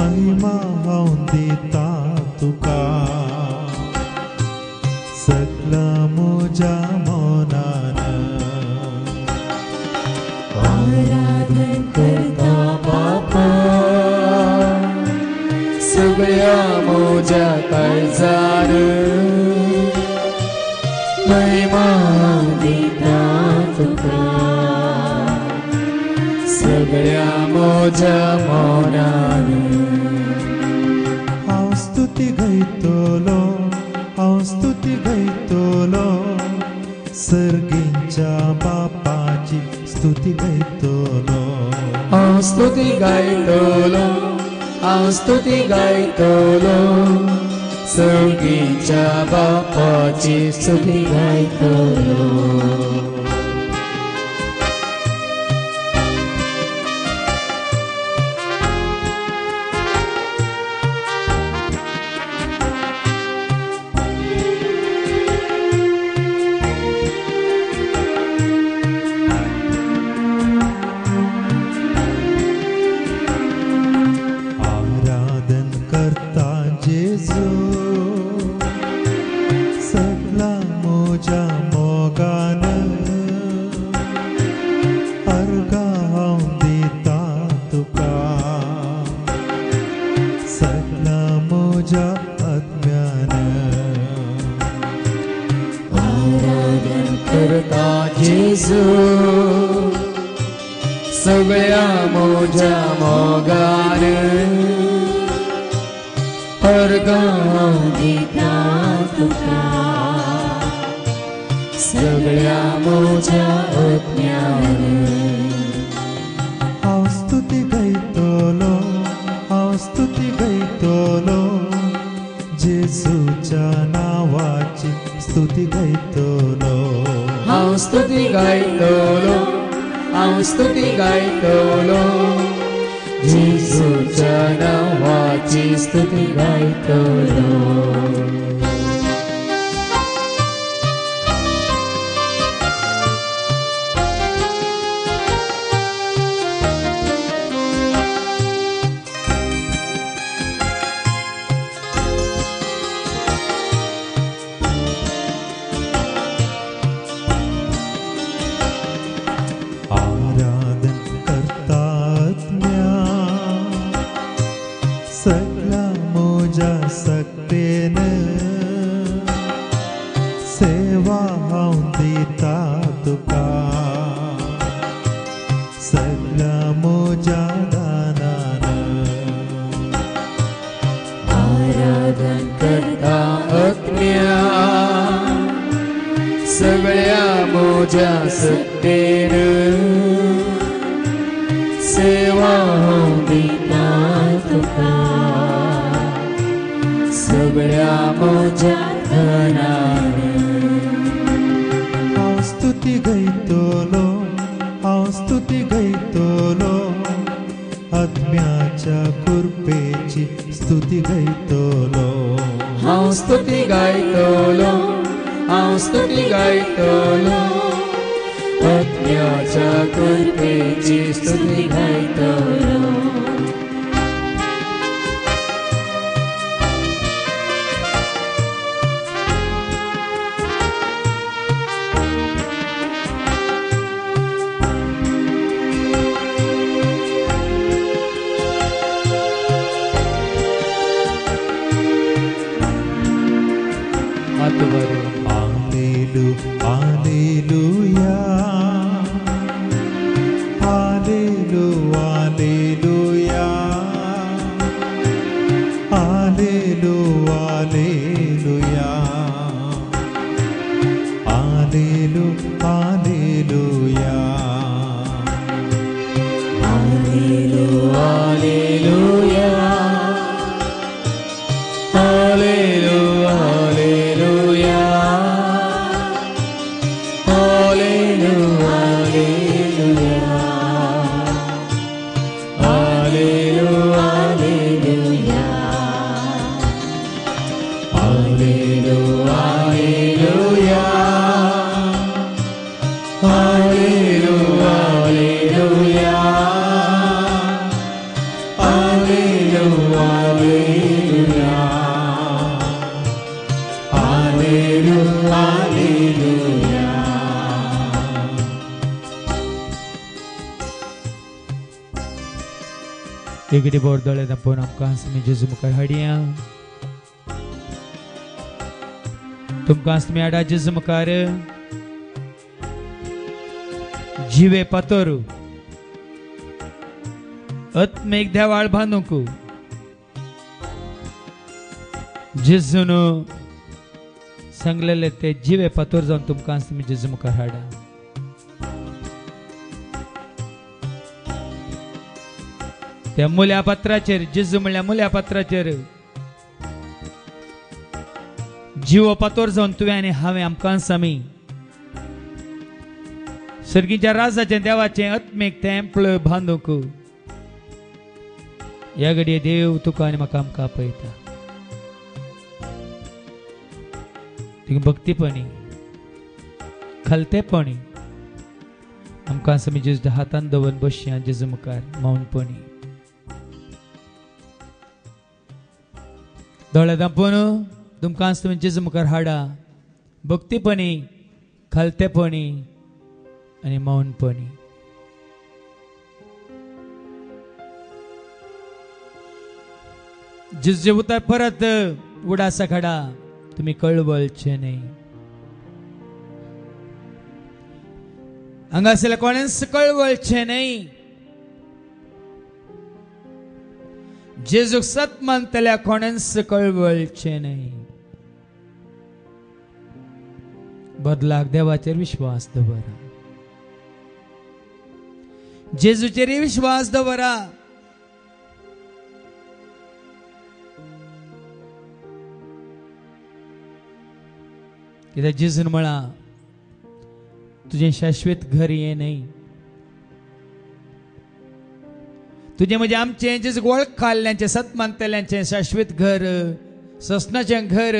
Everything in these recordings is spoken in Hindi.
महिमा होंदिता तुका सगळा मोजा मौनान आराधन करता बापा सगळ्या मोजा काळजार महिमा दिता तुका सगळ्या मोजा मौनान हांव स्तुती गायतलो हांव स्तुती गायतलो सर्गींच्या बापाची स्तुती गायतलो हांव स्तुती गायतलो हांव स्तुती गायतलो सर्गीच्या बापाची स्तुती गायतलो सगळा मोजा मोगान अर्गा हांव दिता तुका सगळा मोजा आत्म्यान आराधन करता जेजू सगळ्या मोजा मोगान अर्गा दिता तुका सगळ्या मोजा आत्म्यान हांव स्तुती गायतलो हांव स्तुती गायतलो जेजूच्या नावाची स्तुती गायतलो हांव स्तुती गायतलो हांव स्तुती गायतलो जेजूच्या नावाची स्तुती गायतलो सगळा मोजा सक्तेन सेवा हांव दिता तुका सगळा मोजा दानान आराधन करता आत्म्या सगळ्या मोजा सक्तेन सेवा दिता तुका सगळ्या मोजा धनान हांव स्तुती गायतलो हांव स्तुती गायतलो आत्म्याच्या कृपेची स्तुती गायतलो हांव स्तुती गायतलो हांव स्तुती गायतलो आत्म्याच्या कृपेची स्तुती गायतलो Alleluia, Alleluia, Alleluia, Alleluia, Alleluia, Alleluia, Alleluia, Alleluia, Alleluia, Alleluia, Alleluia, Alleluia, एकटी बोर्दळे दापोवन आमकां आमी जेजू मुखार हाडया तुमकां आमी हाडा जेजू मुखार जिवे पातोर आत्मेक देवाळ बांदूंक जेजून सांगलेले ते जिवे पातोर जावन तुमकां आमी जेजू मुखार हाडा त्या मुल्या पत्राचेर जेजू म्हणल्या मुल्या पत्राचेर जीव पातोर जावन तुवें आनी हांवें आमकां आमी सर्गीच्या राजाचे देवाचे आत्मेक तेंपळ बांदूंक ह्या घडये देव तुका आनी म्हाका आमकां आपयता तिका भक्तीपणी खलतेपणी आमकां आमी जेजूच्या हातान दवरून बसया जेजू मुखार मौनपणी दोळे धांपून तुमकां तुमी जेजू मुखार हाडा भक्तीपणी खलतेपणी आनी मौनपणी जेजूचे उतर परत उडासा हाडा तुम्ही कळवळचे नाही हांगासरल्या कोणेंच कळवळचे नाही जेजूक सत मानतल्या कोणेंच कळवळचे नाही बदलाक देवाचेर विश्वास दवरा जेजूचेर विश्वास दवरा कित्याक जेजून म्हळा तुझे शाश्वत घर ये नाही तुझे म्हणजे आमचे जेजूक वळख खाल्ल्यांचे सतमानतल्यांचे शाश्वत घर ससनाचे घर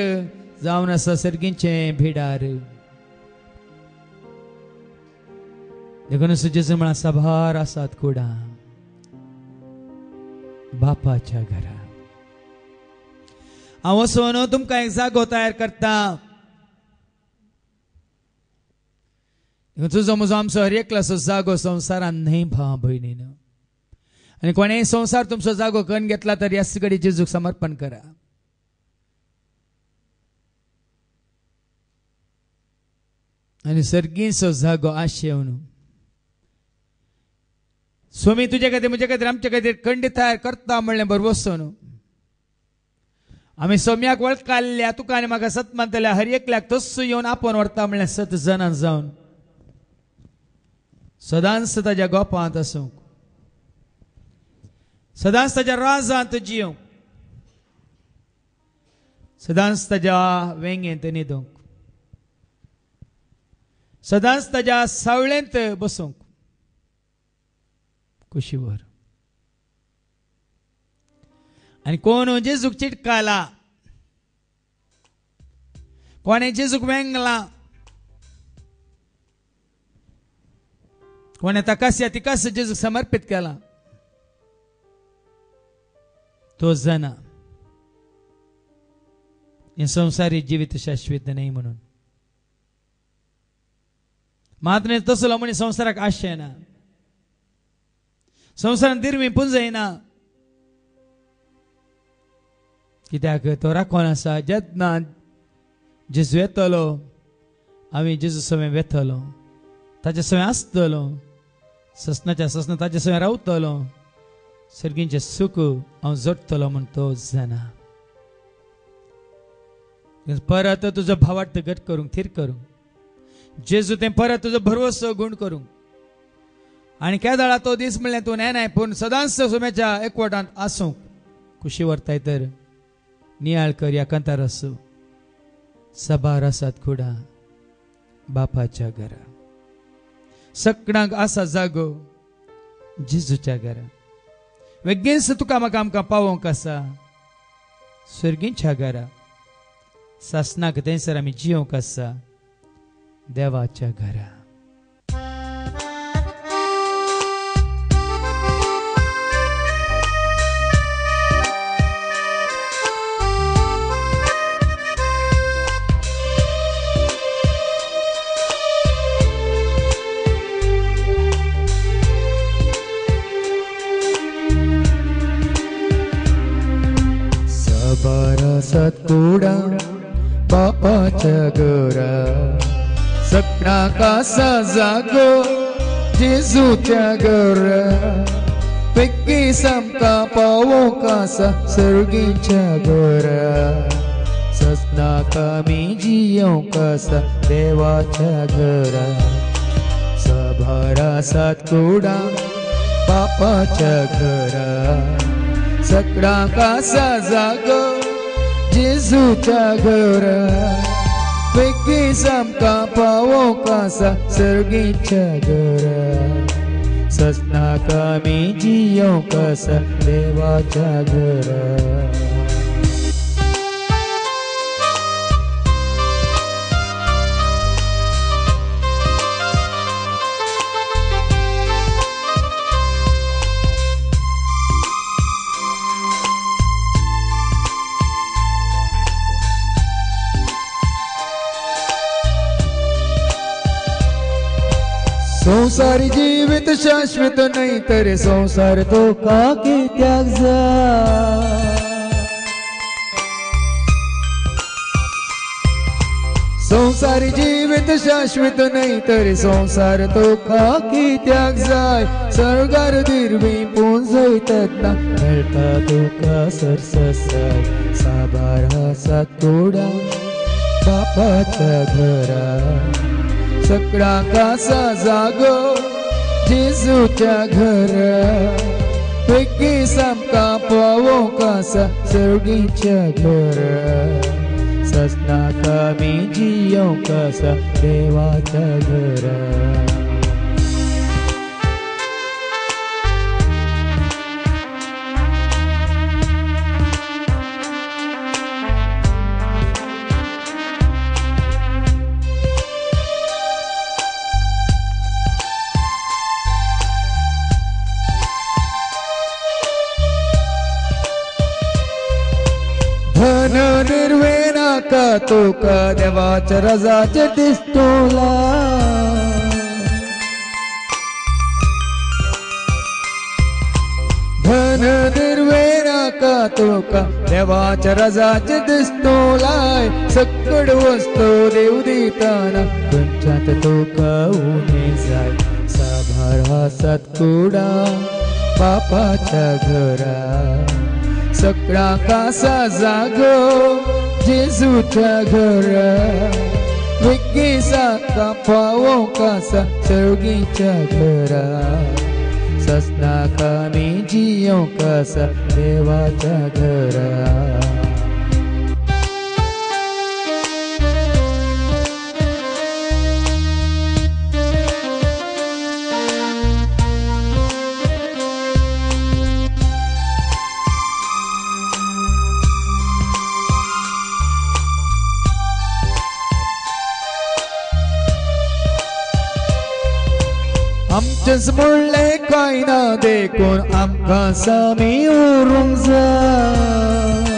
जावन आसा सर्गींचे भिडार देखून जेजू म्हळा साबार आसात कुडा बापाच्या घरा हांव वचून तुमकां एक जागो तयार करता तुझो म्हजो आमचो हर एकलो जागो संवसारान न्हय भाव भयणीन आनी कोणेय संवसार तुमचो जागो करून घेतला तर ह्या घडी जेजूक समर्पण करा आनी सर्गीचो जागो आशेवन स्वामी तुजे खातीर म्हजे खातीर आमचे खातीर खंडी तयार करता म्हणलें बरें वचून आमी सोम्याक वळखल्या तुका आनी म्हाका सत मानतल्या हर एकल्याक तस्सो येवन आपोवन व्हरता म्हणलें सत जाणां जावन सदांच ताच्या गोपांत आसूंक सदांच ताच्या राजांत जियोंक सदांच ताच्या वेंगेंत न्हिदोंक सदांच ताच्या सावळेंत बसूंक कुशीवर आनी कोण जेजूक चिटकाला कोणे जेजूक वेंगला कोणे ताकास या तिकास जेजूक समर्पित केला तो जाणा हे संसारी जीवित शाश्वत नाही म्हणून मात्र तसलो म्हणे संसाराक आशय ना संसारान दिरवी पुंजयना कित्याक तो राखोन आसा जेन्ना जेजू येतलो आमी जेजू समें वेतलो ताचे समें आसतलो ससनाच्या ससना ताचे समें रावतलो सर्गींचे सुख हांव जोडटलो म्हूण तो जाणा परत तुजो भावार्थ घट करूंक थीर करूंक जेजू तें परत तुजो भरवसो गूण करूंक आनी केदाळा तो दीस म्हणलें तूं नेनाय पूण सदांच सोम्याच्या एकवटांत आसूंक खुशी व्हरताय तर नियाळ कर या कांतार आसूं सबार आसात कुडा बापाच्या घरा सगळ्यांक आसा जागो जेजूच्या घरा वेगळीच तुका म्हाका आमकां पावोवंक आसा सर्गींच्या घरा सासनाक थंयसर आमी जियोंक आसा देवाच्या घरा साबारा सतकुडा बापाच्या घरा सगळा कासा जागो जेजूच्या घरा पैकी सामका पावो कासा सर्गीच्या घरा ससना कामी जियो कासा देवाच्या घरा साबारा सातकुडा बापाच्या घरा सगळा कासा जागो जेजूच्या घरा पैकी सामका पावो कासा सर्गीच्या घरा ससना कामी जियो कासा देवाच्या घरा संसारी जीवित शाश्वत नहीं तेरे संसार तो काके त्याग जा संसारी जीवित शाश्वत नहीं तेरे संसार तो काके त्याग जाय सर्गार दिरवी पोंजयतना मेळटा तुका सरससाय साबारा सातकुडा बापाच्या घरा सगळा कासा जागो जेजूच्या घरा पैकी सामका पावो कासा सर्गीच्या घरा ससना कामी जियो कासा देवाच्या घरा धन निर्वेना का तुका देवाच्या रजाचे दिसतोला धन निर्वेना का तुका देवाच्या रजाचे दिसतोलाय सकड वस्तू देव दिताना तुमच्यात तुका उणे जाय साबारा सातकुडा बापाच्या घरा सगळा कासा जागो जेजूच्या घरा पैकी सामका पावो कासा सर्गीच्या घरा ससना कामी जियो कासा देवाच्या घरा आमचेच म्हणले काय ना देखून आमकां सामी उरूंक जाय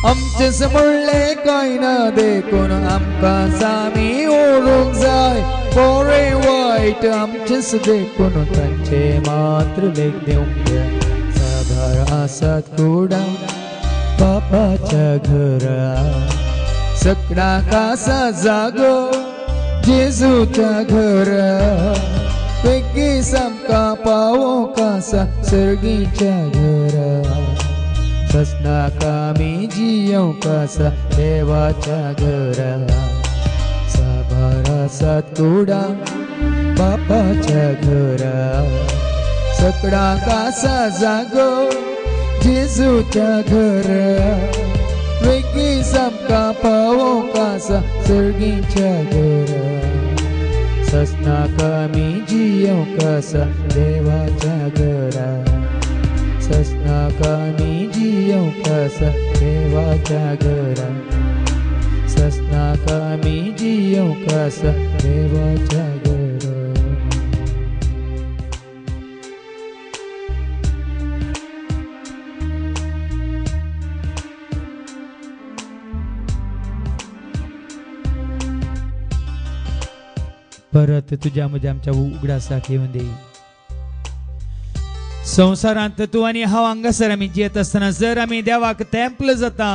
आमचेच म्हणले काय ना देखून आमकां सामी उरूंक जाय बरें वायट आमचेच देखून तांचे मात्र लेख दिवंक जाय साबारा सातकुडा बापाच्या घरा सगळा कासा जागो जेजूच्या घरा पैकी सामका पावो कासा सर्गीच्या घरा ससना कामी जियो कासा देवाच्या घरा साबारा सातकुडा बापाच्या घरा सगळा कासा जागो जेजूच्या घरा पैकी सामका पावो कासा सर्गीच्या घरा ससना कामी जियो कासा देवाच्या घरा ससना कामी जियो कासा देवाच्या घरा ससना कामी जियो कासा देवाच्या घरा परत तुझ्या मध्ये आमच्या उघडासाक येऊन दे संवसारांत तू आनी हांव हांगासर आमी जियेत आसतना जर आमी देवाक तेंपल जाता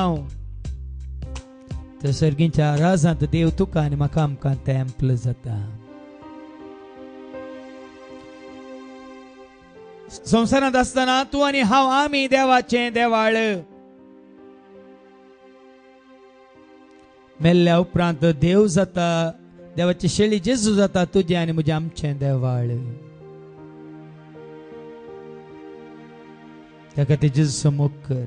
तर सर्गीच्या राजांत देव तुका आनी म्हाका आमकां तेंपल जाता. संवसारांत आसतना तू आनी हांव आमी देवाचें देवाळ. मेल्ल्या उपरांत देव जाता, देवाची शेळी जेजू जाता तुजें आनी म्हजें आमचें देवाळ. त्या खातीर जेजूचो मोग कर.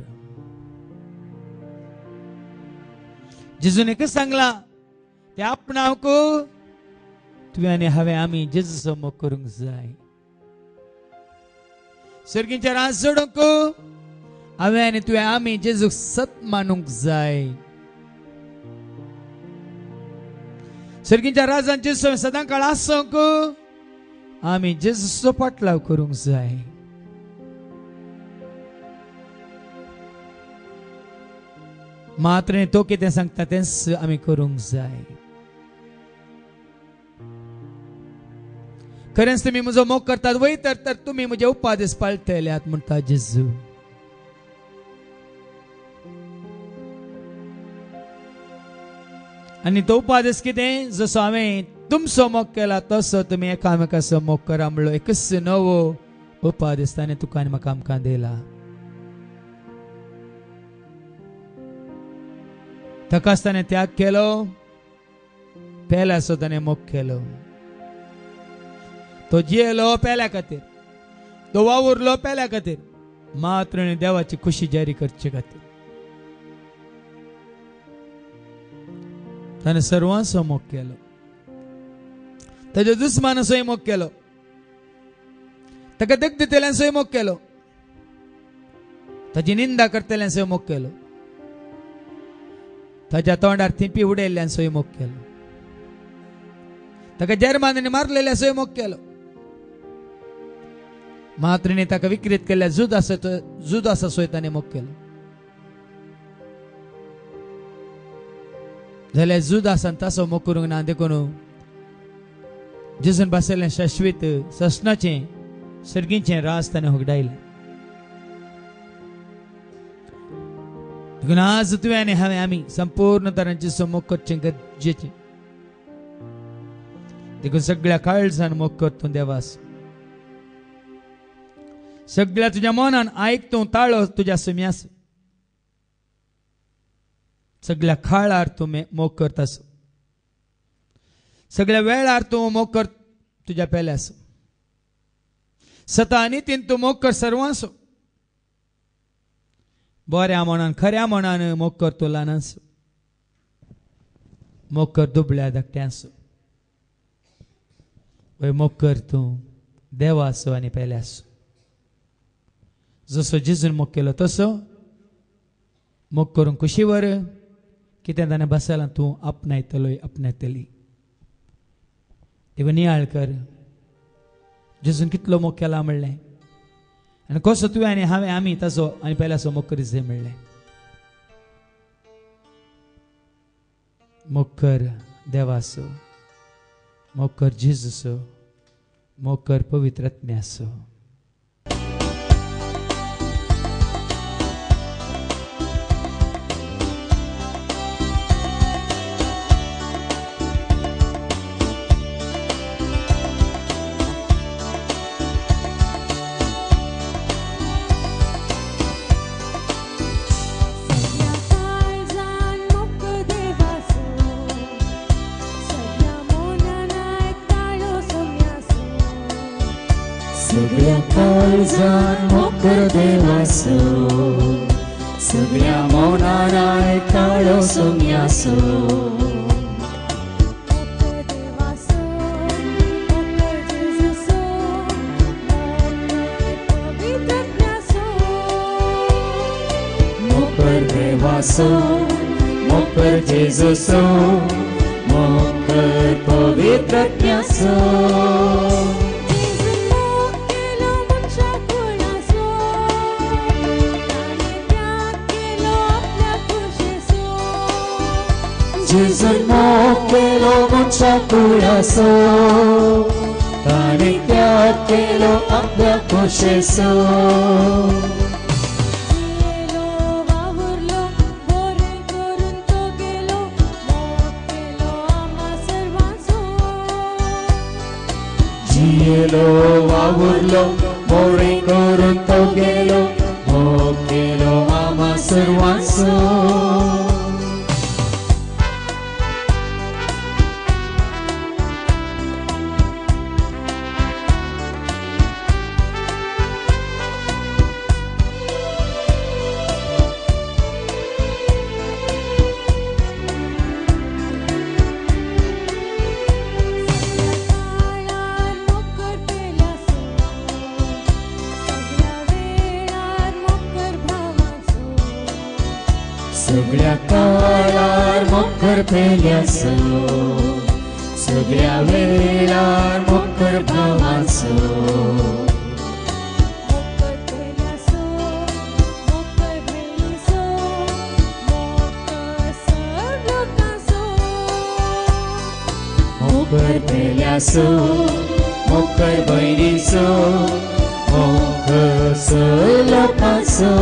जेजून एकच सांगला ते आपणाक तुवें आनी हांवें आमी जेजूचो मोग करूंक जाय. सर्गीच्या राज जोडूंक हांवें आनी तुवें आमी जेजूक सत मानूंक जाय. सर्गीच्या राजान जेजू सदां काळ आसूंक आमी जेजूचो पाटलाव करूंक जाय. मात्र तो कितें सांगता तेंच आमी करूंक जाय. खरेंच तुम्ही म्हजो मोग करतात वय तर तुम्ही म्हजे उपादेश पाळटल्यात म्हणटा जेजू. आनी तो उपादेश कितें? जसो हांवें तुमचो मोग केला तसो तुमी एकामेकाचो मोग करा म्हणलो एकच नवो उपादेश ताणें तुका आनी म्हाका आमकां दिला. ताकाच ताणें त्याग केलो, पेल्याचो ताणें मोग केलो. तो जियेलो पेल्या खातीर, तो वावुरलो पेल्या खातीर, मात्र देवाची खुशी जारी करचे खातीर. ताणें सर्वांचो मोग केलो, ताज्या दुस्मानाचोय मोग केलो, ताका दग दितल्यांचोय मोग केलो, ताजी निंदा करतल्यांचोय मोग केलो, ताज्या तोंडार थिंपी उडयल्ल्यांचोय मोग केलो, ताका जर्मानांनी मारलेल्याचोय मोग केलो. मात्र ताका विकृत केल्ल्या जुदासाचोय ताणें मोग केलो. जाल्यार जुदासान ताचो मोग करूंक ना देखून जेजून बसयल्लें शाश्वीत ससनाचें सर्गीचें राज ताणें होगडायलें. देखून आज तुवें आनी हांवें आमी संपूर्ण तरांचें मोग करचें गरजेचें. देखून सगळ्या काळजान मोग कर तूं देवास. सगळ्या तुज्या मनान आयक तूं ताळो तुज्या सुम्यास. सगळ्या काळार तूं मोग करतास. सगळ्या वेळार तूं मोग कर तुज्या पेल्यास. सता नितीन तूं मोग कर सर्वांसो. बऱ्या मनान खऱ्या मनान मोग कर तूं ल्हानांसो. मोग कर दुबळ्या धाकट्यांसो. मोग कर तूं देवासो आनी पेल्यासो. जसो जेजून मोग केलो तसो मोग करूंक खुशी वर. कितें ताणें बसयलां तूं आपणायतलोय आपणायतली. देखून नियाळ कर जेजून कितलो मोग केला म्हणलें आनी कसो तुवें आनी हांवें आमी ताचो आनी पेल्याचो मोग करीत जाय म्हणलें. मोग कर देवाचो, मोग कर जेजूचो, मोग कर पवित्र आत्म्याचो. सगळ्या काळजान मोग कर देवाचो. सगळ्या मौनान आयकाळो सोम्याचो. मोग कर देवाचो, मोग कर जेजूचो, मोग कर पवित्र आत्म्याचो. जेजून मोग केलो मनशा कुळाचो. ताणें त्याग केलो आपल्या कुशेसो जियेलो वावुरलो मोरे करून तो गेलो मोग केलो आम्हा सर्वांचो सगळ्या काळार मोखर पेल्यासो सगळ्या वेळार मोखर भावाचो मोखर पेल्यासो मोखर बहिणीचो मोखर लोकांचो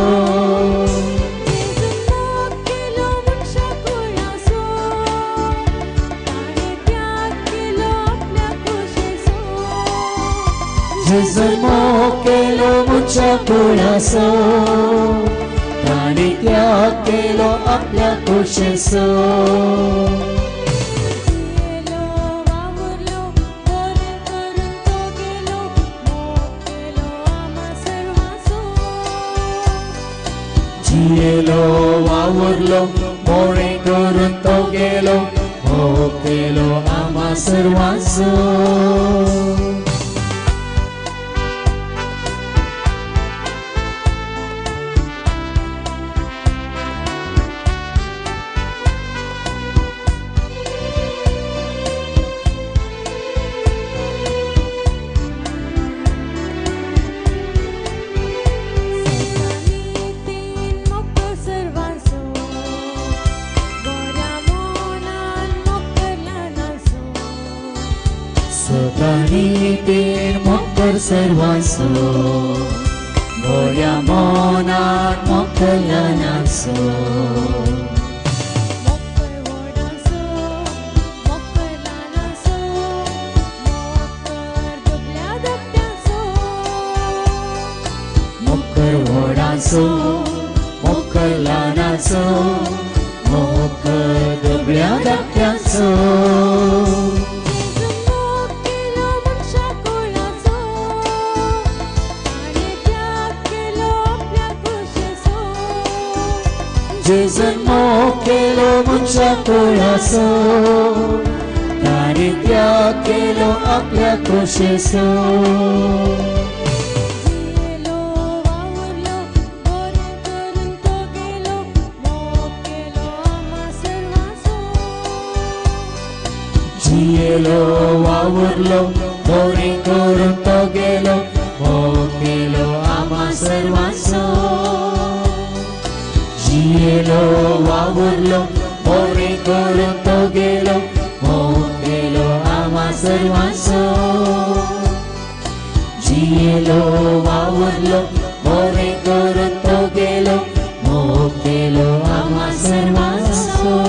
जेजून मोग केलो मुच्या कुळासो ताणी त्याग केलो आपल्या कुशेसो जियेलो वावुरलो मोरे करून तो गेलो मोग केलो आम्हा सर्वांचो नीतीन मोखर सर्वांचो बऱ्या मोनान मोखर ल्हानाचो मोखर व्हडाचो मोखर ल्हानाचो मोखर दुबळ्या धाकट्याचो जेजून मोग केलो मुच्या कुळासो ताणी त्याग केलो आपल्या कुशेसो जियेलो वावुरलो मोरे करून तो गेलो मोग केलो आम्हा सर्वांचो जियेलो वावुरलो मोरे करून तो गेलो मोग केलो आम्हा सर्वांचो जियेलो वावुरलो मोरे करून तो गेलो मोग केलो आम्हा सर्वांचो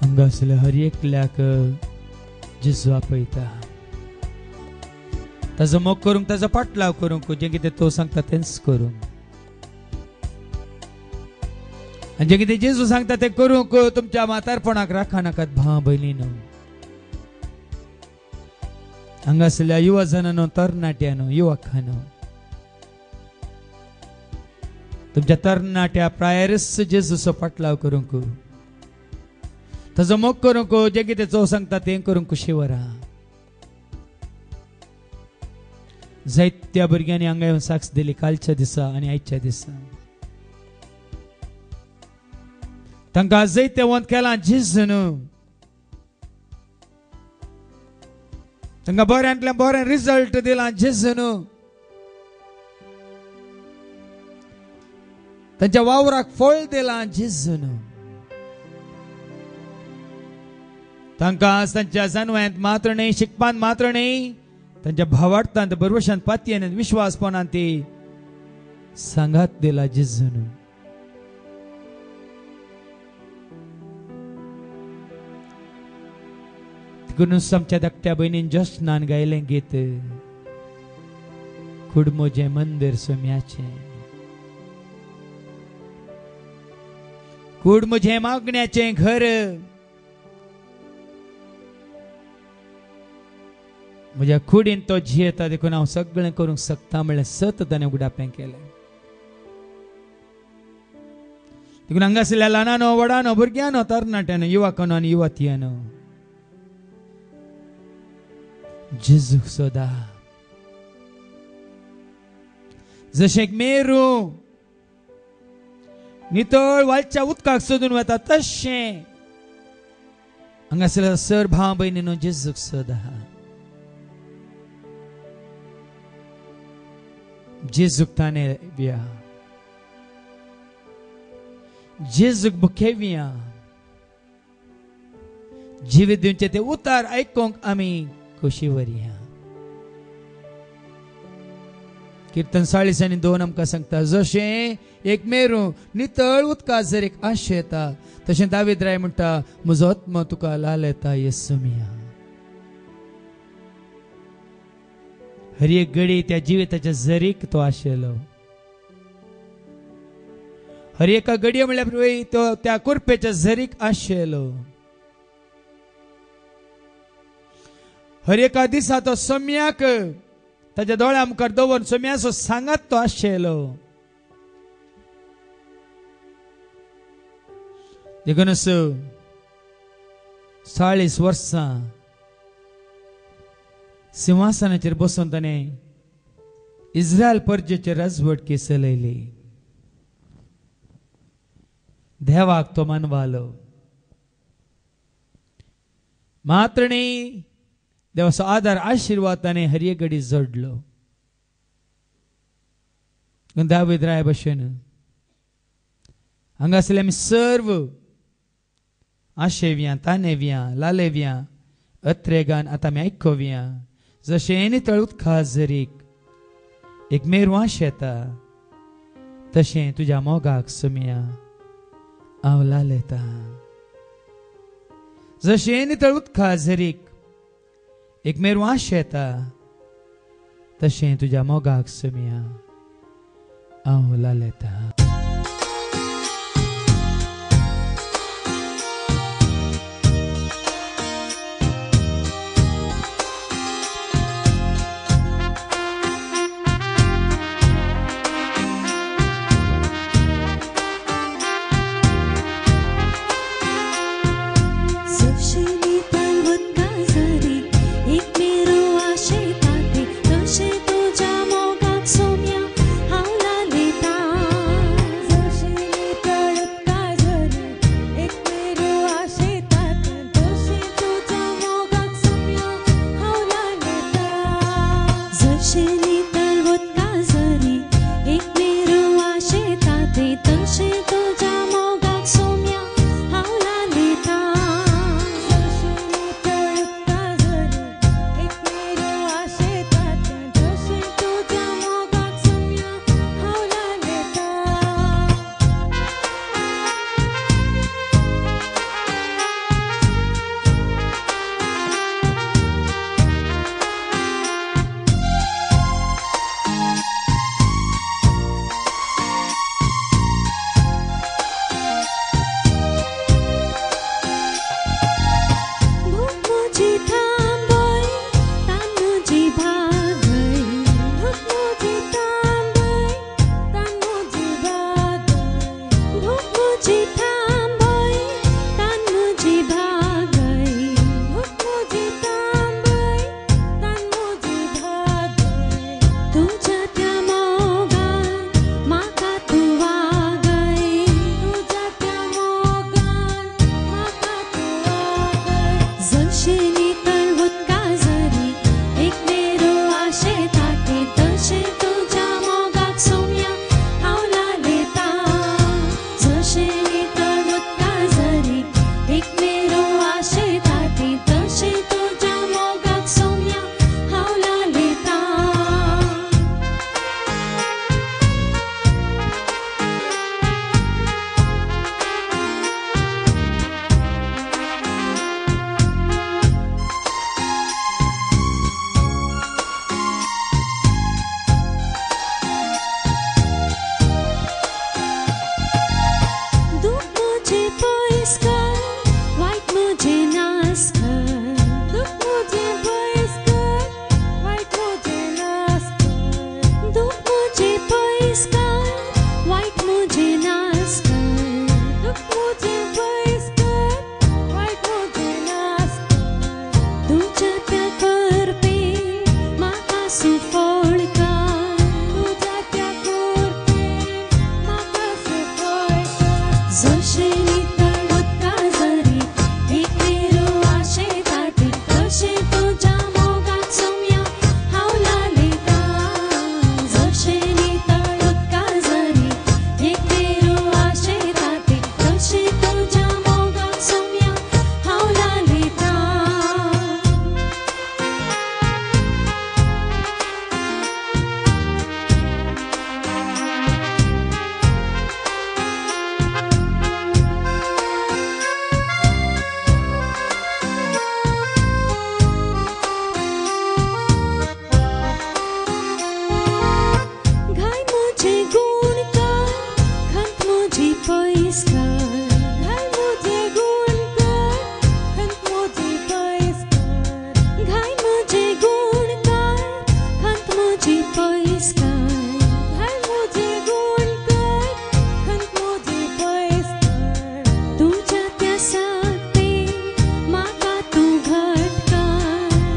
हांगासरल्या हर एकल्याक जेजू आपयता ताजो मोग करूंक ताजो पाटलाव करूंक जें कितें तो सांगता तेंच करूंक आनी जें कितें जेजू सांगता तें करूंक तुमच्या म्हातारपणाक राखा नाकात भाव भयणीनो हांगासरल्या युवा जनांनो तरणाट्यानो युवकांनो तुमच्या तरणाट्या प्रायरस जेजूचो पाटलाव करूंक ताजो मोग करूंक जें कितें तो सांगता तें करूंक शिवरा जायत्या भुरग्यांनी हांगा येवन साक्ष दिली कालच्या दिसा आनी आयच्या दिसा. तांकां जायते वंत केलां जेजून. तांकां बऱ्यांतल्यान बरें रिजल्ट दिला जेजून. तांच्या वावराक फळ दिलां जेजून. तांकां तांच्या जानव्यांत मात्र न्ही, शिकपांत मात्र न्ही, तांच्या भावार्थांत बरवशांत पातयेन विश्वासपणान ती सांगात दिला जेजून. तिकडून आमच्या धाकट्या भयणीन जशनान गायलें गीत, कुडमोजें मंदिर सोम्याचें, कुडमोजें मागण्याचें घर, म्हज्या कुडीन तो जियेता देखून हांव सगळें करूंक शकता म्हणलें सत ताणें उगडापें केलें. देखून हांगासरल्या ल्हानांनो व्हडानो भुरग्यांनो तरणाट्यानो युवकांनो आनी युवतीयांनो जेजूक सोदा. जशें एक मेरू नितळ वालच्या उदकाक सोदून वता तशें हांगासरल्या सर भाव भयणीनो जेजूक सोदा. जेजूक ताणें विया, जेजूक बुकेविया. जिवीत दिवचें ते उतार आयकूंक आमी खोशी वरया. कीर्तन 40:2 आमकां सांगता, जशें एक मेरू नितळ उदका जर एक आश येता तशें दावीद राय म्हणटा, म्हजो आत्मा तुका लालयता येसू मिया. हर एक घडी त्या जिविताच्या झरीक तो आशिल्लो. हर एका घडये म्हणल्यार तो त्या कुरपेच्या झरीक आशिल्लो. हर एका दिसा तो सोम्याक ताच्या दोळ्या मुखार दवरून सोम्याचो सांगात तो आशिल्लो. देखून 40 वर्सां सिंहासनाचेर बसून ताणें इस्रायल पर्जेचेर राजवटकी चलयली. देवाक तो मानवालो. मात्र न्ही, देवाचो आदार आशिर्वाद ताणें हर एक घडी जोडलो. दावीद राय भशेन हांगासरले आमी सर्व आशेव्या, तानेव्या, लालेव्या, अत्रेगान आतां आमी आयकोव्या. जशें नितळ उदका झरीक एक मेरू आश येता तशें तुज्या मोगाक सोम्या हांव लालयता. जशें नितळ उदका झरीक एक मेरू आश येता तशें तुज्या मोगाक सोम्या हांव लालयता. तशें तुज्या मोगाक सोम्या हांव लालयता. जशे नितळ उदका जरी एक मेरो आशे दाटी तशे तुझ्या मोगात सोम्या हांव लालिता जशे नितळ उदका जरी एक मेरो आशे दाटी तशे तुझ्या मोगात सोम्या हांव लालिता घाय मुझे गुण कर खंत मुझे पैस कर घाय मुझे गुण कर खंत मुझे पैस कर घाय मुझे गुण कर खंत मुझे पैस कर घाय मुझे गुण कर खंत मुझे पैस कर तुझ्या त्या सकते म्हाका तू घट कर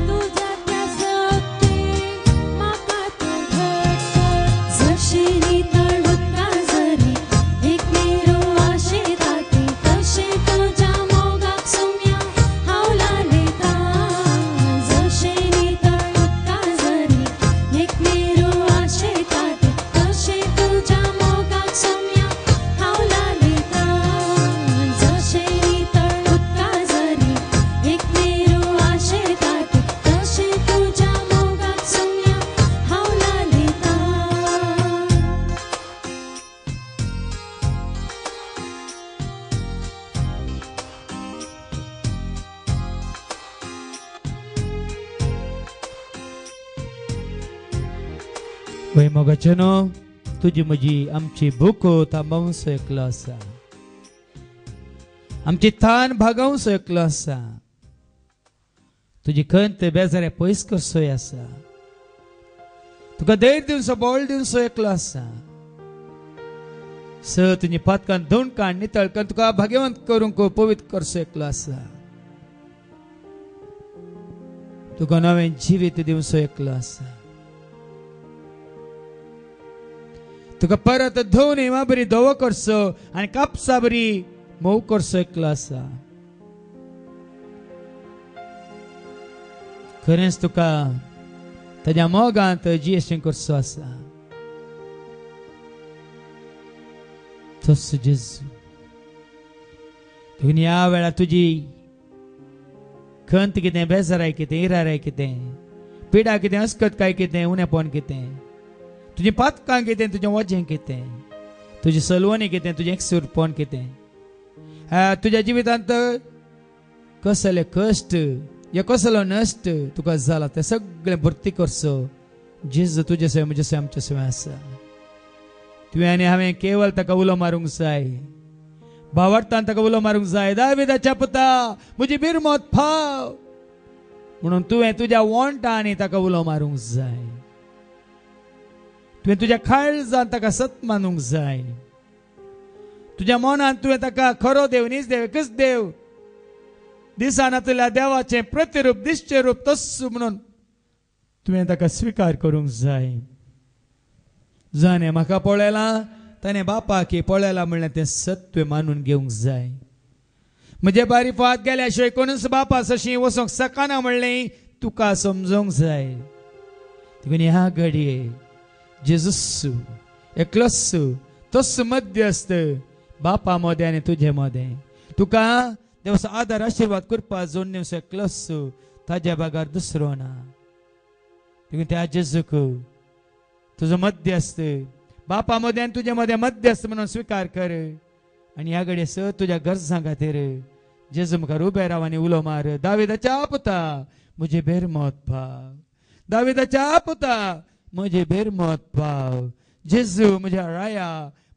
तुझ्या त्या सकते म्हाका तू घट कर जशे नितळ उदका जरी एक मेरो आशे दाटी तशे तुझ्या मोगाक सोम्या हांव लालिता जशे नितळ उदका जरी एक मेरो आशे दाटी तशे तुझ्या मोगाक सोम्या हांव लालिता जशे नितळ उदका जरी एक मेरो आशे दाटी तशे तुझ्या मोगाक सोम्या हांव लालिता वय मोगाचेनो तुझी म्हजी आमची भूक थांबवूंक एकलो आसा आमची थान भागवूंक एकलो आसा तुजी खंत बेजारे पयस करसोय आसा तुका धैर्य दिवचो बोल दिवचो एकलो आसा स तुजी पातकान धुवन काड नितळ कर तुका भाग्यवंत करूंक पवित्र करसो एकलो आसा तुका नवें जिवीत दिवचो एकलो आसा तुका परत धुवन हिमा बरी धवो करसो आनी कापसा बरी मोव करसो एकलो आसा खरेंच तुका ताज्या मोगांत जियेशें करसो आसा तोच जेजू तुवें ह्या वेळार तुजी खंत कितें बेजाराय कितें इराराय कितें पिडा कितें अस्कत काय कितें उणेपण कितें तुजें पातकां कितें तुजें वजें कितें तुजी सलवणी कितें तुजें एकसूरपण कितें तुज्या जिवितांत कसले कश्ट या कसलो नश्ट तुका जाला तें सगळें भरती करचो जेजू तुजे सवय म्हजे सवय आमचे सवय आसा तुवें आनी हांवें केवळ ताका उलो मारूंक जाय भावार्थान ताका उलो मारूंक जाय दाविदाच्या पुता म्हजी बिरमत फाव म्हणून तुवें तुज्या वोंटांनी ताका उलो मारूंक जाय तुवें तुज्या काळजांत ताका सत मानूंक जाय तुज्या मनांत तुवें ताका खरो देव नीज देव एकच देव दिसानांतल्या देवाचें प्रतिरूप दिश्चे रूप तस्सू म्हणून तुवें ताका स्विकार करूंक जाय जाणें म्हाका पळयलां ताणें बापाक पळयलां म्हणलें तें सत तुवें मानून घेवंक जाय म्हजे बारी फात गेल्या शिवाय कोणूच बापा सशी वचोंक सकाना म्हणलें तुका समजोवंक जाय देखून ह्या घडये जेजूस एकलोच तोच मध्यस्थ बापा मोदें आनी तुजे मोदें तुका देवाचो आदार आशिर्वाद करपा जोडून एकलोच ताज्या बागार दुसरो ना देखून त्या जेजूक तुजो मध्यस्थ बापा मोदें आनी तुजे मोदें मध्यस्थ म्हणून स्विकार कर आनी ह्या घडये स तुज्या गरजां खातीर जेजू मुखार उबे राव आनी उलो मार दाविदाच्या पुता म्हजे बेरमोत भाव दाविदाच्या पुता म्हजे बेरमोत पाव जेजू म्हज्या राया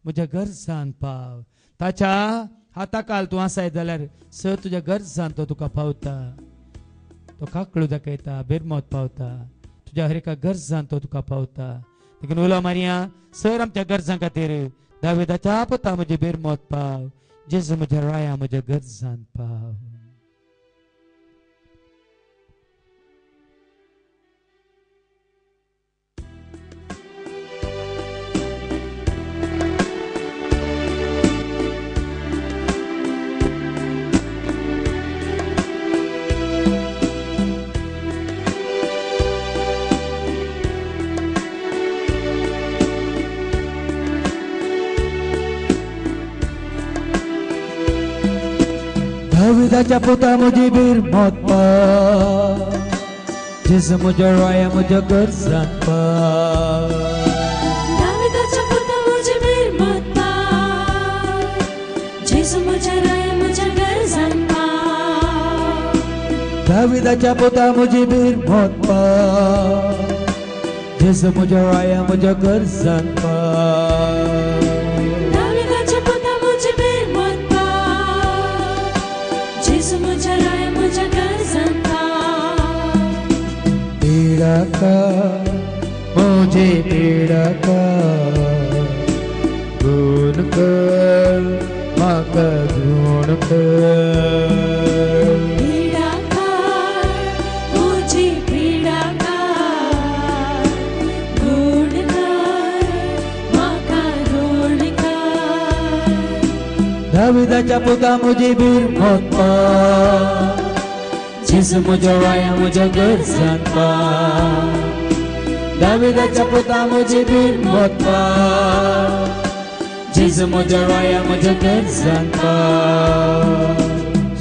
म्हज्या गरजांत पाव ताच्या हाताखाल तूं आसाय जाल्यार स तुज्या गरजांत तो तुका पावता तो काकळू दाखयता बेरमोत पावता तुज्या हर एका गरजांत तो तुका पावता देखून उलो मारया सर आमच्या गरजां खातीर दाविदाच्या पुता म्हजे बेरमोत पाव जेजू म्हज्या राया म्हज्या गरजांत पाव दाविदाच्या पुता मुझी बीर मौत पा जिस मुझे रोया मुझे घर जान पा दाविदाच्या पुता मुझे बीर मौत पा जेसू मुझे रोया मुझे घर जान पा दाविदाच्या पुता मुझी बीर मौत पा जिस मुझे रोया मुझे घर जान पा दाविदाच्या पुता मुझे बीर मौत पा जेसू मुझे रोया मुझे घर जान पा पीड़ा का मुझे पीड़ा का गुण कर माँ का गुण कर पीड़ा का मुझे पीड़ा का गुण कर माँ का गुण कर दाविदाच्या पुता मुझे बीर मौत पा जिस मुझे रोया मुझे घर जान पा दाविदाच्या पुता मुझे बीर मौत पा जिस मुझे रोया मुझे घर जान पा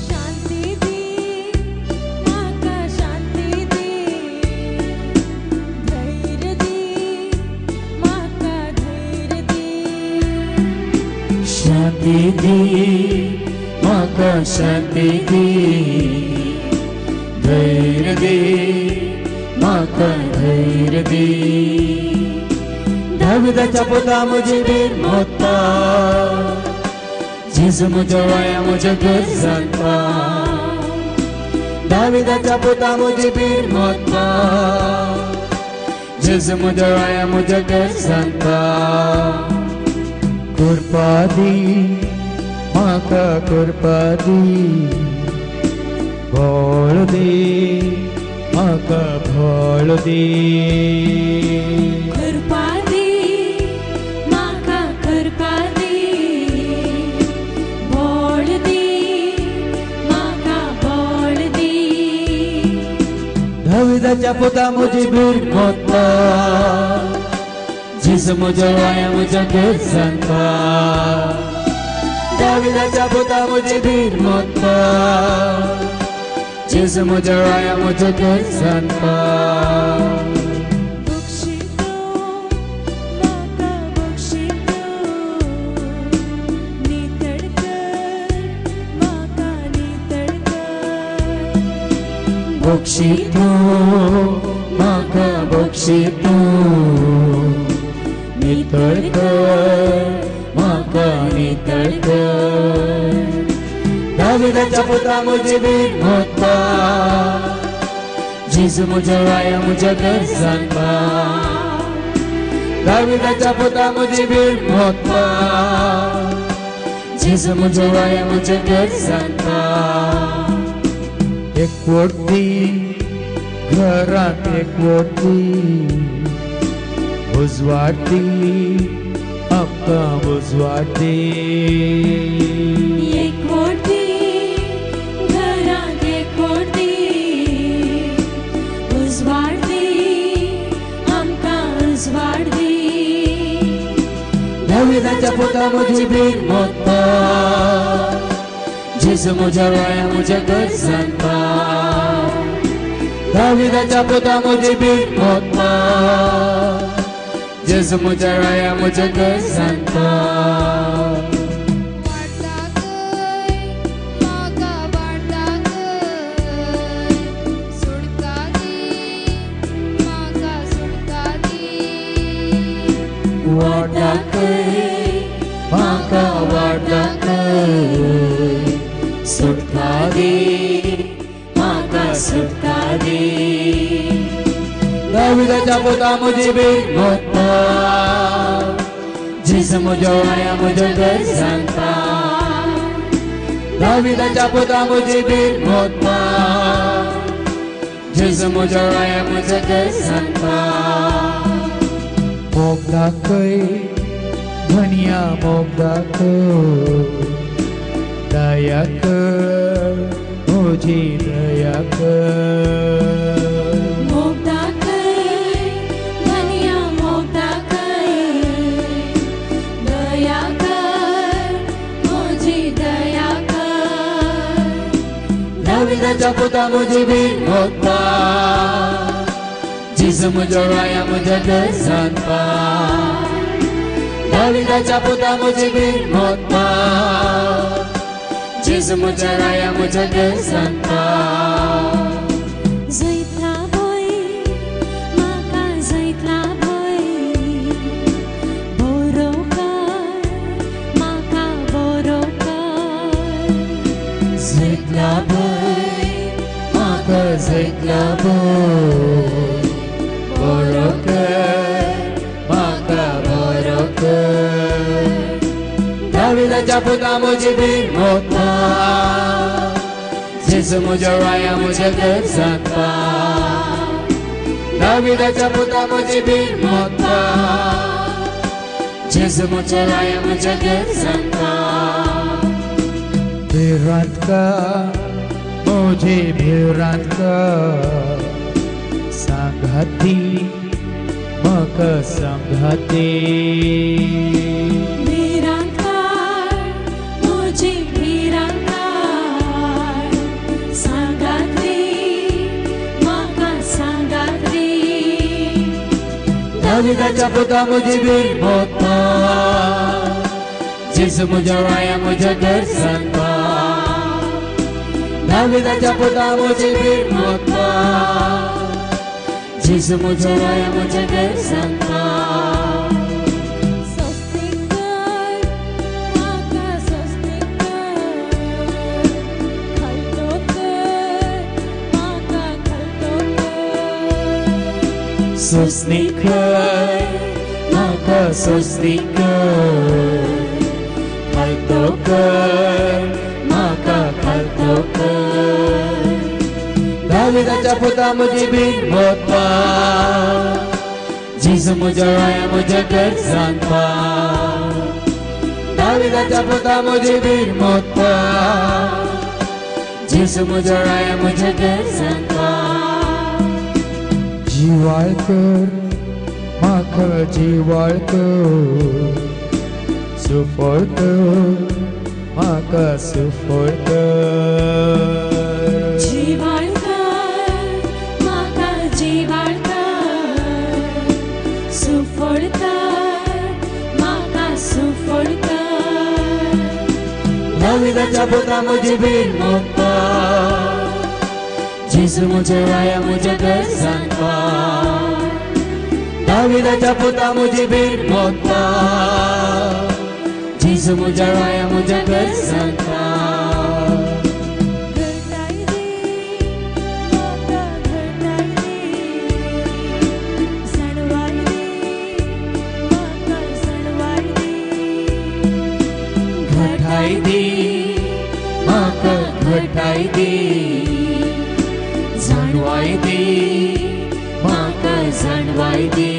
शांति दी माँ का शांति दी धैर्य दी माँ का धैर्य दी शांति दी माँ का शांति दी धैर्य दी माँ का धैर्य दी दाविदाच्या पुता मुझे बीर मौत पा जिस मुझे रोया मुझे घर जान पा दाविदाच्या पुता मुझे बीर मौत पा जिस मुझे रोया मुझे घर जान पा कृपा दी माँ का कृपा दी भोल दी माँ का भोल दी कृपा दी माँ का कृपा दी बोल दी माँ का बोल दी दाविदाच्या पुता मुझे बीर मौत पा जिस मुझे रोया मुझे घर जान पा दाविदाच्या पुता मुझे बीर मौत पा जिस मुझे रोया मुझे घर जान पा बख्शितो माँ का बख्शितो नितळकर माँ का नितळकर बक्षितो माँ का बक्षितो नितळकर माँ का नितळकर दाविदाच्या पुता मुझे बीर मौत पा जिस मुझे रोया मुझे घर जान पा दाविदाच्या पुता मुझे बीर मौत पा जिस मुझे रोया मुझे घर जान पा एक वोटी घरात एक वोटी बुजवाटी आमका बुजवाटी एक मोठी घरात एक मोठी उजवाडती आमका उजवाडती दाविदाच्या पुता मुझे बीर मौत पा जिस मुझे रोया मुझे घर जान पा दाविदाच्या पुता मुझे बीर मौत पा जिस मुझे रोया मुझे घर जान पा माका वाटा सुटका दे माका सुटका दे दाविदाच्या पुता मुझे बीर मौत पा जिस मुझे रोया मुझे घर जान पा दाविदाच्या पुता मुझे बीर मौत पा जिस मुझे रोया मुझे घर जान पा मोगदा कई धनिया मोगदा को दया कर मुझे दया कर मोगदा कर धनिया मोगदा कर दया कर मुझे दया कर दाविदाच्या पुता मुझी बीन मोता जेजू मुजो राया मुझ्या गरजांत पाव दाविदाच्या पुता मुझी बीन मोता जेजू मुजो राया मुझ्या गरजांत पाव जैतला भय म्हाका जैतला भय बरो कर म्हाका बरो कर जैतला भय म्हाका जैतला भय बरो कर म्हाका बरो कर दाविदाच्या पुता मुझी बीन मोता जेजू मुजो राया मुझ्या गरजांत पाव दाविदाच्या पुता मुझी बीन मोता जेजू मुजो राया मुझ्या गरजांत पाव भिरांत कर मुझे भिरांत कर संघाती म्हाका संघाती भिरांकार मुझी भिरांकार सांगात्री म्हाका सांगात्री दाविदाच्या पुता मुझी बीन मोता जेजू मुजो राया मुझ्या गरजांत पाव दाविदाच्या पुता मुझी बीन मोता जेजू मुजो राया मुझ्या गरजांत पाव स्वस्तिक कर म्हाका स्वस्तिक कर खालतो कर म्हाका खालतो कर स्वस्तिक कर म्हाका स्वस्तिक कर खालतो कर म्हाका खालतो कर दाविदाच्या पुता मुझी बीन मोता जेजू मुजो राया मुझ्या गरजांत पाव दाविदाच्या पुता मुझी बीन मोता जेजू मुजो राया मुझ्या गरजांत पाव जिवाळ कर म्हाका जिवाळ कर सुफळ कर म्हाका सुफळ कर जीवाळ कर म्हाका जीवाळ कर सुफळ कर म्हाका सुफळ कर दाविदाच्या पुता मुझी बीन मोता जेजू मुजो राया मुझ्या गरजांत पाव दाविदाच्या पुता मुझी बीन मोता जेजू मुजो राया मुझ्या गरजांत पाव घटाय दे म्हाका घटाय दे सणवाय दे म्हाका सणवाय दे घटाय दे म्हाका घटाय दे जाणवाय दे म्हाका जाणवाय दे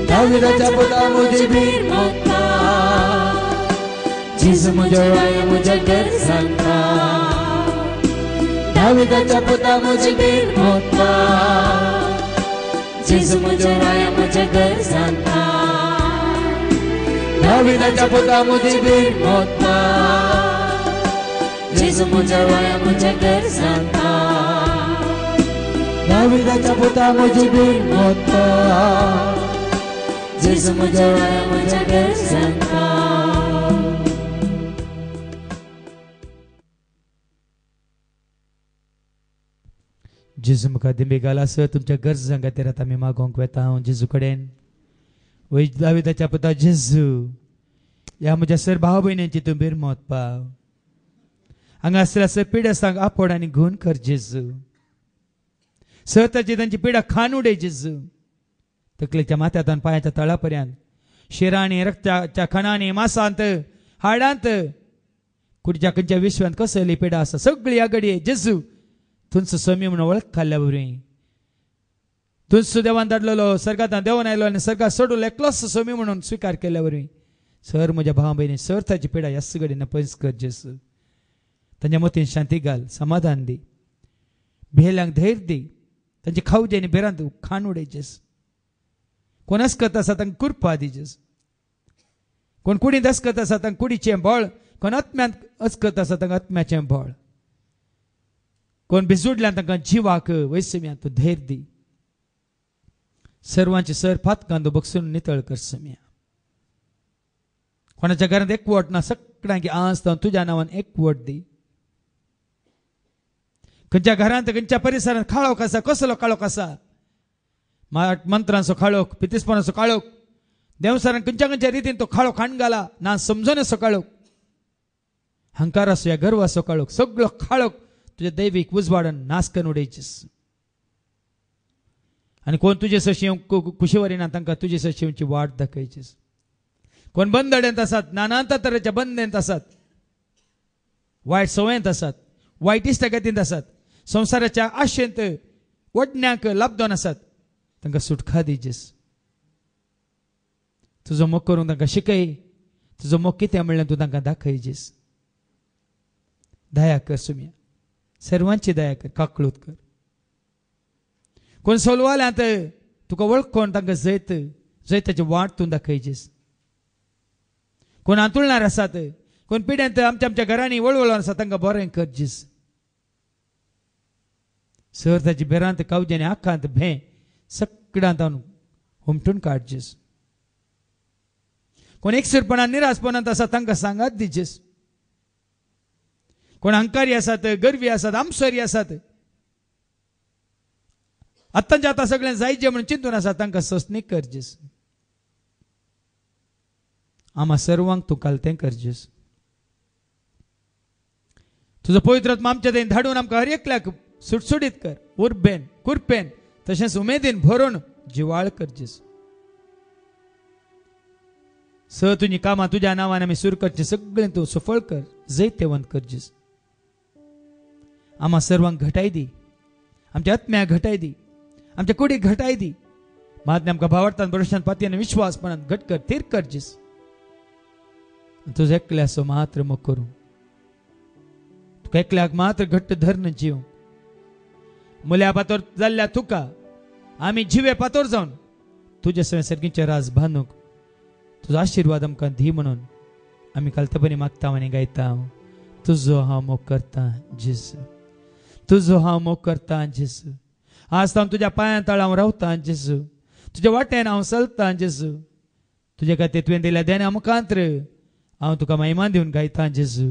दाविदाच्या पुता मुझी बीन मोता जेजू मुजो राया मुझ्या गरजांत पाव दाविदाच्या पुता मुझी बीन मोता जेजू मुजो राया मुझ्या गरजांत पाव दाविदाच्या पुता मुझी बीन मोता जेजू मुजो राया मुझ्या गरजांत पाव दाविदाच्या पुता मुझी बीन मोता जेजू मुजो राया मुझ्या गरजांत पाव जेजू म्हाका दिंबेगाल आसत तुमच्या गरजां खातीर आतां आमी मागोंक वेता हांव जेजू कडेन वय दाविदाच्या पुता जेजू ह्या म्हज्या सर भाव भयणींची तूं बिरमोत पाव हांगासर सर पिड्या सांग आपड आनी घूण कर जेजू सर ताची तांची पिडा खान उडय जेजू तकलेच्या माथ्यांतल्यान पांयाच्या तळा पर्यंत शिरांनी रक्ताच्या खणांनी मांसांत हाडांत कुडच्या खंयच्या विश्वांत कसली पिडा आसा सगळी आघडी जेजू तुमचो समी म्हणून वळख खाल्ल्या बरी तुझ देवान धाडलेलो सर्गांत देवान आयलो आनी सर्गात सोडून एकलोच समी म्हणून स्विकार केल्या बरी सर म्हज्या भावा भयणी सर ताची पिडा ह्या सगळीन पयस कर जेजू तांच्या मतीन शांती घाल समाधान दी भेल्यांक धैर्य दी तांचे खावजे आनी बेरांत खाण उडय जेजू कोण अस्कत आसा तांकां कुरपा दी जेजू कोण कुडींत अस्कत आसा तांकां कुडीचें बळ कोण आत्म्यांत अस्कत आसा तांकां आत्म्याचें बळ कोण भिजूडल्या तांकां जिवाक वैसम्या तूं धैर्य दी. सर्वांचे सर फातकांदो बगसून नितळ कर सम्या. कोणाच्या घरांत एकवट ना, सगळ्यांक आज तुझ्या नांवान एकवट दी. खंयच्या घरांत खंयच्या परिसरांत काळोख आसा, कसलो काळोख आसा, मंत्रांचो काळोख, पितिस्पणाचो काळोख, देवसारान खंयच्या खंयच्या रितीन तो काळोख हाणगाला ना समजून असो काळोख, हंकार असो या गर्व असो काळोख, सगळो काळोख तुझ्या दैविक उजवाडान नाश करून उडयचीस. आणि कोण तुझे सशी कुशेवरीना तांकां तुझे सशींची वाट दाखयचीस. कोण बंदडेंत आसात, नाना तरेच्या बंदेंत आसात, वायट सवयेंत आसात, वायट इश्टगतींत आसात, संवसाराच्या आशेंत वडण्याक लाभदोन आसात, तांकां सुटका दिजेस. तुजो मोग करूंक तांकां शिकय. तुजो मोग कितें म्हणलें तूं तांकां दाखयजेस. दया कर सुम्या, सर्वांची दया कर, काकळूत कर. कोण सोलवाल्यांत तुका वळखून तांकां जैताची वाट तूं दाखयजेस. कोण आंतुळणार आसात, कोण पिड्यांत आमच्या आमच्या घरांनी वळवळून आसात, तांकां बरें करजेस. सर्ताची बेरांत कावजे आनी आखांत भे सगळ्यांत हुमटून काडजेस. कोण एकसुरपणान निराशपणांत आसात तांकां सांगात दिजेस. कोण अहंकारी आसात, गर्वी आसात, आमसोरी आसात, आत्तांच्या आतां सगळें जायचे म्हणून चिंतून आसात, तांकां सस्नीक करजेस. आम्हा सर्वांक तूं कालतें करजेस. तुजो पवित्र आत्मा आमच्या थंय धाडून आमकां हर एकल्याक सुटसुटीत कर, उर्बेन कुरपेन तशेंच उमेदीन भरून जिवाळ करजेस. तुझी कामां तुझ्या नांवान आमी सुरू करचे सगळें तूं सफळ कर, जैतेवंत करजेस. आम्हा सर्वांक घटाय दी, आमच्या आत्म्याक घटाय दी, आमच्या कुडीक घटाय दी. महात्म्या आमकां भावार्थान भरोशान पातयेन विश्वासपणान घट कर, थीर करजेस. तुझ एकल्याचो मात्र मोग करूं, तुका एकल्याक मात्र घट्ट धरण जीव. मुल्या पातोर जाल्ल्या तुका आमी जिवे पातोर जावन तुझे संसर्गीचे राज बांदूंक तुजो आशिर्वाद आमकां दी म्हणून आमी कालतेपणी मागता आनी गायता. तुजो हांव मोग करता जेसू, तुजो हांव मोग करता जेसू. आज हांव तुज्या पांया तळा हांव रावता जेसू, तुज्या वाटेन हांव चलता जेसू. तुजे खातीर तुवें दिल्या देण्या मुखांत्र हांव तुका महिमा दिवन गायता जेसू.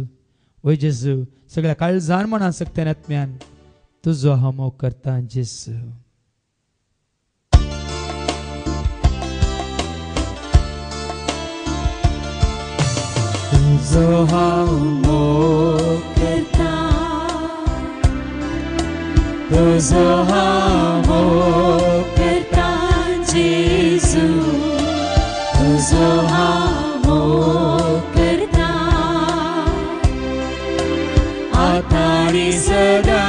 वय जेसू, सगळ्या काळजान म्हणा सक्त्यान आत्म्यान तुजो हांव मोग करता जेसू. तुजो हांव मोग करता, तुजो हांव मोग करता जेसू. तुजो हांव मोग करता आतां आनी सदां.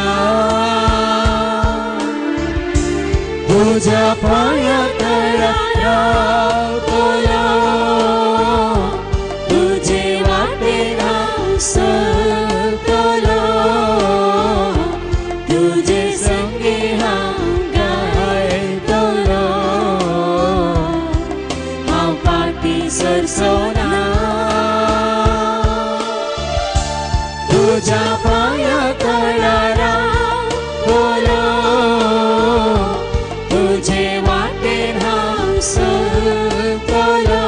तुज्या पांया तळा रावतलो, तुजे वाटेन हांव चलतलो, तुजे संगी हांव गायतलो. हांव फाटीं सरसोना, तुज्या पांया तळा रावतलो, तुजे वाटेन हांव चलतलो,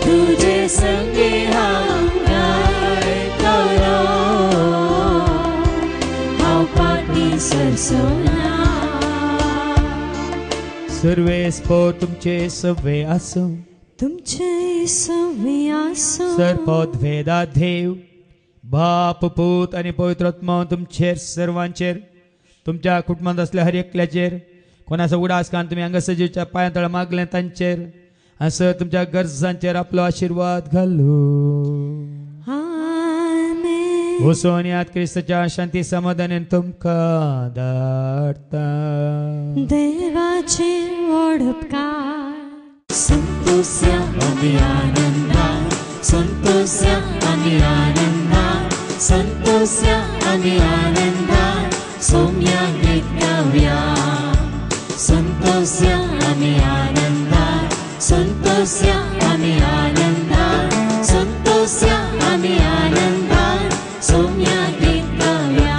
तुजे संगी हांव गायतलो. हांव फाटीं सरसोना. सर्वे स्पोर तुमचे सवे आसूं, तुमचे सवे आसूं. सरपद वेदा देव बाप पूत आणि पवित्र आत्मा तुमचेर सर्वांचेर, तुमच्या कुटुंबात असल्या हर एकल्याचेर, कोणाचा उडास कान तुम्ही अंग सजीवच्या पायांतळ मागले तांचेर, असं तुमच्या गरजांचेर आपलो आशीर्वाद घालू. आमेन. वसोन्यात क्रिस्ताच्या शांती समाधानान तुमकां धाडटा. देवाचे ओडपकार. संतोषया आमी आनंदान, संतोषया आमी आनंदान, संतोषया आमी आनंदान, सौम्या गीत गावया. संतोषया आमी आनंदान, संतोषया आमी आनंदान, संतोषया आमी आनंदान, सौम्या गीत गावया.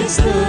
स्तुती